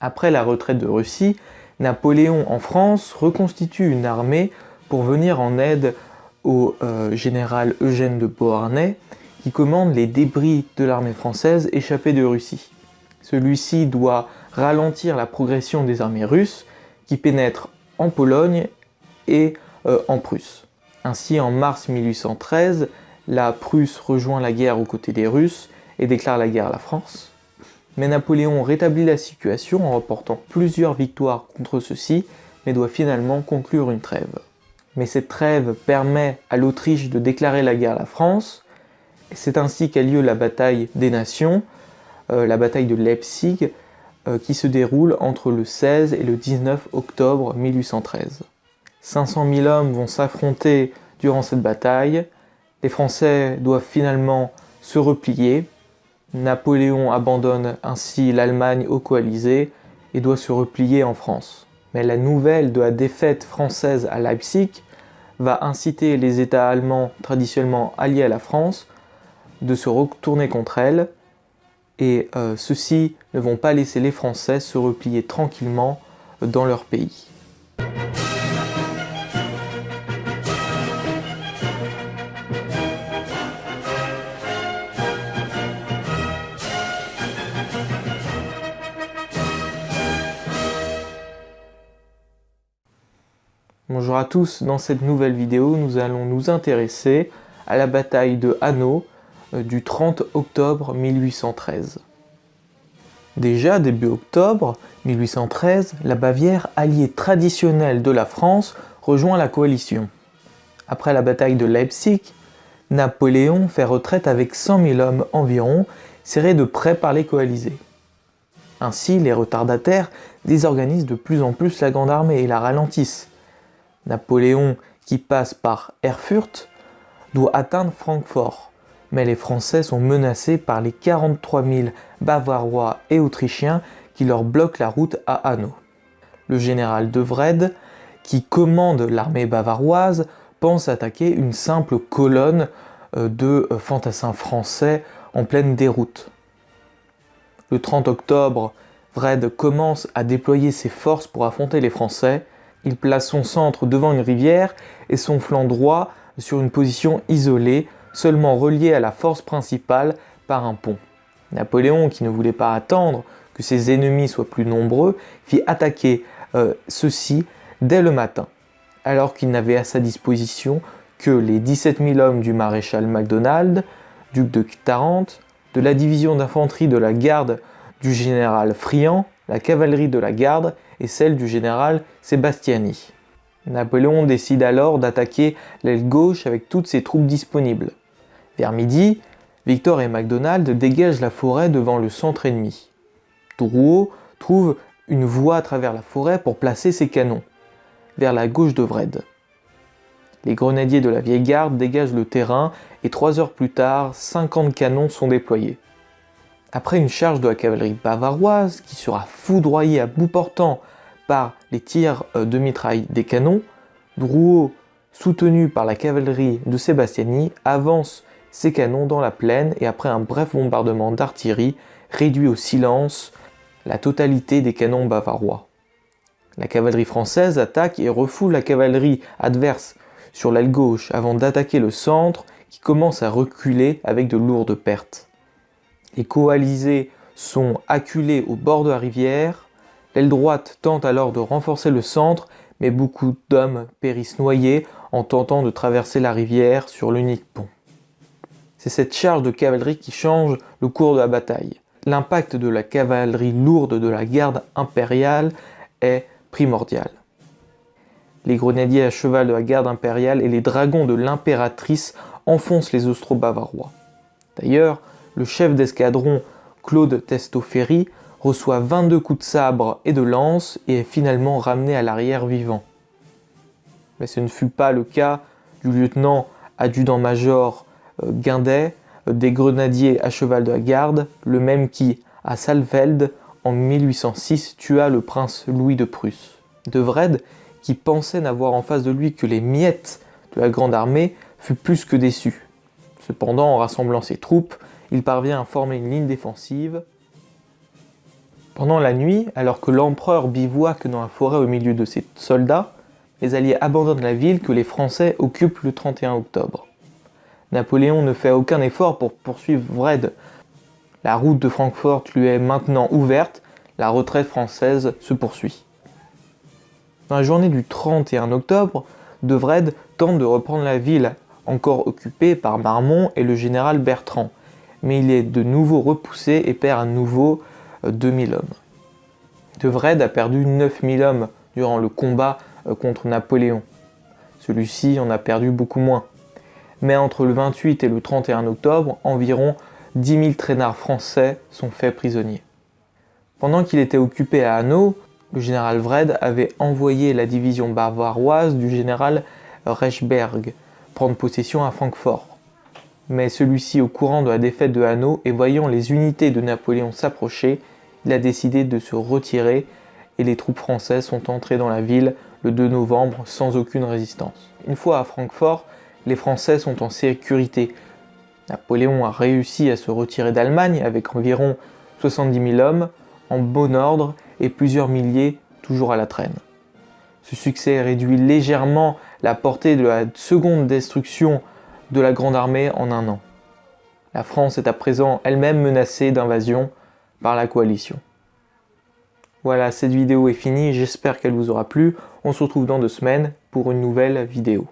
Après la retraite de Russie, Napoléon en France reconstitue une armée pour venir en aide au général Eugène de Beauharnais qui commande les débris de l'armée française échappée de Russie. Celui-ci doit ralentir la progression des armées russes qui pénètrent en Pologne et en Prusse. Ainsi, en mars 1813, la Prusse rejoint la guerre aux côtés des Russes et déclare la guerre à la France. Mais Napoléon rétablit la situation en remportant plusieurs victoires contre ceux-ci, mais doit finalement conclure une trêve. Mais cette trêve permet à l'Autriche de déclarer la guerre à la France, et c'est ainsi qu'a lieu la bataille des Nations, la bataille de Leipzig, qui se déroule entre le 16 et le 19 octobre 1813. 500 000 hommes vont s'affronter durant cette bataille, les Français doivent finalement se replier, Napoléon abandonne ainsi l'Allemagne aux coalisés et doit se replier en France. Mais la nouvelle de la défaite française à Leipzig va inciter les États allemands traditionnellement alliés à la France de se retourner contre elle, et ceux-ci ne vont pas laisser les Français se replier tranquillement dans leur pays. Bonjour à tous, dans cette nouvelle vidéo, nous allons nous intéresser à la bataille de Hanau du 30 octobre 1813. Déjà, début octobre 1813, la Bavière, alliée traditionnelle de la France, rejoint la coalition. Après la bataille de Leipzig, Napoléon fait retraite avec 100 000 hommes environ, serrés de près par les coalisés. Ainsi, les retardataires désorganisent de plus en plus la grande armée et la ralentissent. Napoléon, qui passe par Erfurt, doit atteindre Francfort, mais les Français sont menacés par les 43 000 Bavarois et Autrichiens qui leur bloquent la route à Hanau. Le général de Wrede, qui commande l'armée bavaroise, pense attaquer une simple colonne de fantassins français en pleine déroute. Le 30 octobre, Wrede commence à déployer ses forces pour affronter les Français. Il place son centre devant une rivière et son flanc droit sur une position isolée, seulement relié à la force principale par un pont. Napoléon, qui ne voulait pas attendre que ses ennemis soient plus nombreux, fit attaquer ceux-ci dès le matin, alors qu'il n'avait à sa disposition que les 17 000 hommes du maréchal Macdonald, duc de Tarente, de la division d'infanterie de la garde du général Friant, la cavalerie de la garde et celle du général Sébastiani. Napoléon décide alors d'attaquer l'aile gauche avec toutes ses troupes disponibles. Vers midi, Victor et Macdonald dégagent la forêt devant le centre ennemi. Drouot trouve une voie à travers la forêt pour placer ses canons, vers la gauche de Wrede. Les grenadiers de la vieille garde dégagent le terrain et 3 heures plus tard, 50 canons sont déployés. Après une charge de la cavalerie bavaroise, qui sera foudroyée à bout portant par les tirs de mitraille des canons, Drouot, soutenu par la cavalerie de Sébastiani, avance ses canons dans la plaine et après un bref bombardement d'artillerie, réduit au silence la totalité des canons bavarois. La cavalerie française attaque et refoule la cavalerie adverse sur l'aile gauche avant d'attaquer le centre qui commence à reculer avec de lourdes pertes. Les coalisés sont acculés au bord de la rivière, l'aile droite tente alors de renforcer le centre, mais beaucoup d'hommes périssent noyés en tentant de traverser la rivière sur l'unique pont. C'est cette charge de cavalerie qui change le cours de la bataille. L'impact de la cavalerie lourde de la garde impériale est primordial. Les grenadiers à cheval de la garde impériale et les dragons de l'impératrice enfoncent les Austro-Bavarois. D'ailleurs, le chef d'escadron Claude Testoferi reçoit 22 coups de sabre et de lance et est finalement ramené à l'arrière vivant. Mais ce ne fut pas le cas du lieutenant adjudant-major Guindet, des grenadiers à cheval de la garde, le même qui, à Saalfeld, en 1806, tua le prince Louis de Prusse. De Wrede, qui pensait n'avoir en face de lui que les miettes de la grande armée, fut plus que déçu. Cependant, en rassemblant ses troupes, il parvient à former une ligne défensive Pendant la nuit, alors que l'empereur bivouaque dans la forêt au milieu de ses soldats, les Alliés abandonnent la ville que les Français occupent le 31 octobre. Napoléon ne fait aucun effort pour poursuivre Wrede. La route de Francfort lui est maintenant ouverte, la retraite française se poursuit. Dans la journée du 31 octobre, De Wrede tente de reprendre la ville, encore occupée par Marmont et le général Bertrand, mais il est de nouveau repoussé et perd à nouveau 2000 hommes. De Wrede a perdu 9000 hommes durant le combat contre Napoléon. Celui-ci en a perdu beaucoup moins. Mais entre le 28 et le 31 octobre, environ 10 000 traînards français sont faits prisonniers. Pendant qu'il était occupé à Hanau, le général Wrede avait envoyé la division bavaroise du général Rechberg prendre possession à Francfort. Mais celui-ci, au courant de la défaite de Hanau et voyant les unités de Napoléon s'approcher, il a décidé de se retirer et les troupes françaises sont entrées dans la ville le 2 novembre sans aucune résistance. Une fois à Francfort, les Français sont en sécurité. Napoléon a réussi à se retirer d'Allemagne avec environ 70 000 hommes, en bon ordre et plusieurs milliers toujours à la traîne. Ce succès réduit légèrement la portée de la seconde destruction de la Grande Armée en un an. La France est à présent elle-même menacée d'invasion par la coalition. Voilà, cette vidéo est finie, j'espère qu'elle vous aura plu. On se retrouve dans 2 semaines pour une nouvelle vidéo.